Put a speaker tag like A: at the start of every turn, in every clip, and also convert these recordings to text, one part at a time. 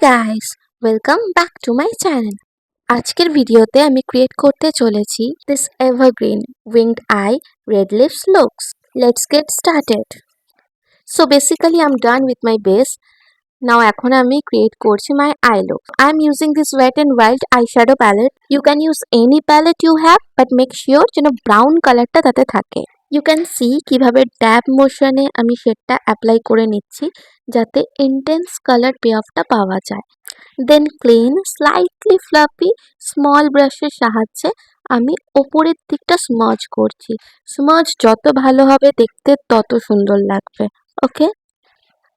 A: Guys, welcome back to my channel. আজকের ভিডিওতে আমি ক্রিয়েট করতে চলেছি this evergreen winged eye red lips looks. Let's get started. So basically I am done with my base. Now এখন আমি create করছি my eye look. I am using this wet and wild eyeshadow palette. You can use any palette you have, but make sure যেন brown কালারটা তাতে থাকে। You can see কিভাবে ড্যাব মোশনে আমি শেডটা অ্যাপ্লাই করে নিচ্ছি যাতে ইন্টেন্স কালার পে অফটা পাওয়া যায়। দেন ক্লিন স্লাইটলি ফ্লাফি স্মল ব্রাশের সাহায্যে আমি ওপরের দিকটা স্মাজ করছি। স্মাজ যত ভালো হবে দেখতে তত সুন্দর লাগবে। Okay,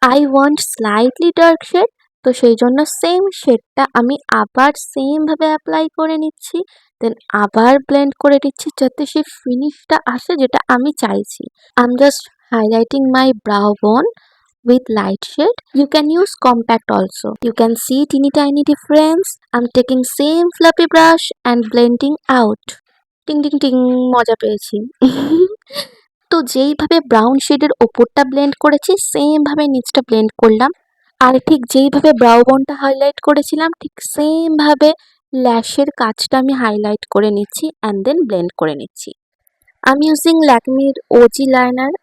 A: I want slightly dark shade, তো সেই জন্য সেম শেডটা আমি আবার সেমভাবে অ্যাপ্লাই করে নিচ্ছি। দেন আবার ব্লেন্ড করে দিচ্ছি যাতে সেই ফিনিশটা আসে যেটা আমি চাইছি। I am just highlighting my brow বোন with light shade. You can use compact also. You can see teeny tiny difference. I'm taking same fluffy brush and blending out. টিং টিং টিং, মজা পেয়েছি। তো যেইভাবে ব্রাউন শেডের ওপরটা ব্লেন্ড করেছি সেম ভাবে নিচটা ব্লেন্ড করলাম। আর ঠিক যেইভাবে ব্রাউ বোনটা হাইলাইট করেছিলাম ঠিক সেম ভাবে ল্যাশের কাজটা আমি হাইলাইট করে নিচ্ছি অ্যান্ড দেন ব্লেন্ড করে নিচ্ছি। আমি ইউজিং ল্যাকমির ওজি লাইনার।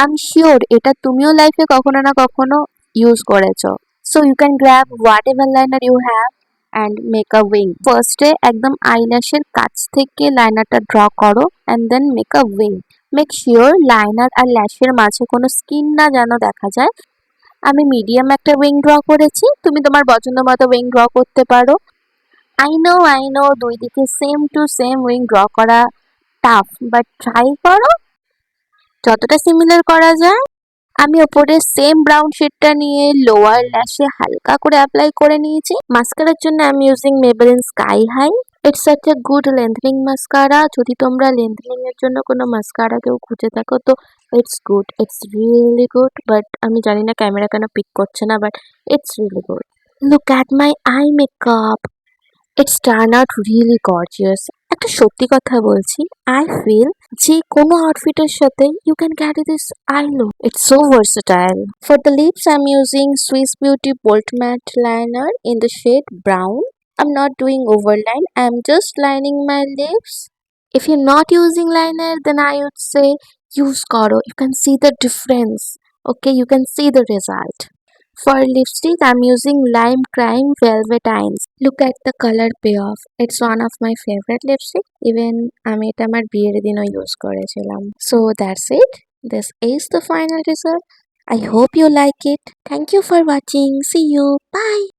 A: আমি শিওর এটা তুমিও লাইফে কখনো না কখনো ইউজ করেছো। So you can grab whatever liner you have and make a wing. ফার্স্টে একদম আইল্যাশের কাছ থেকে লাইনারটা ড্র করো and then make a wing. Make sure liner আর ল্যাশের মাঝে কোনো স্কিন না যেন দেখা যায়। আমি মিডিয়াম একটা উইং ড্র করেছি, তুমি তোমার পছন্দ মতো উইং ড্র করতে পারো। আই নো দুই দিকে same to same wing draw করা টাফ, বাট ট্রাই করো যতটা সিমিলার করা যায়। আমি ওপরে সেম ব্রাউন শেডটা নিয়ে লোয়ার ল্যাশে হালকা করে অ্যাপ্লাই করে নিয়েছি। মাস্কারার জন্য আমি using Maybelline sky high. It's such a good lengthening mascara. যদি তোমরা লেন্থনিং এর জন্য কোনো মাস্কারা কেউ খুঁজে থাকো তো it's good, it's really good. But আমি জানি না ক্যামেরা কেন পিক করছে না, but it's really good. Look at my eye makeup, it's turn out really gorgeous. একটা সত্যি কথা বলছি, আই ফিল যে কোনো আউটফিটের সাথে you can carry this eye look. It's so versatile. For the lips I am using Swiss Beauty bold matte liner in the shade brown. I'm not doing overline, I'm just lining my lips. If you're not using liner, then I would say use Koro. You can see the difference. Okay, you can see the result. For lipstick, I'm using Lime Crime Velvetines. Look at the color payoff. It's one of my favorite lipstick. Even আমি এটা আমার বিয়ের দিনও use করেছিলাম। So that's it. This is the final result. I hope you like it. Thank you for watching. See you. Bye.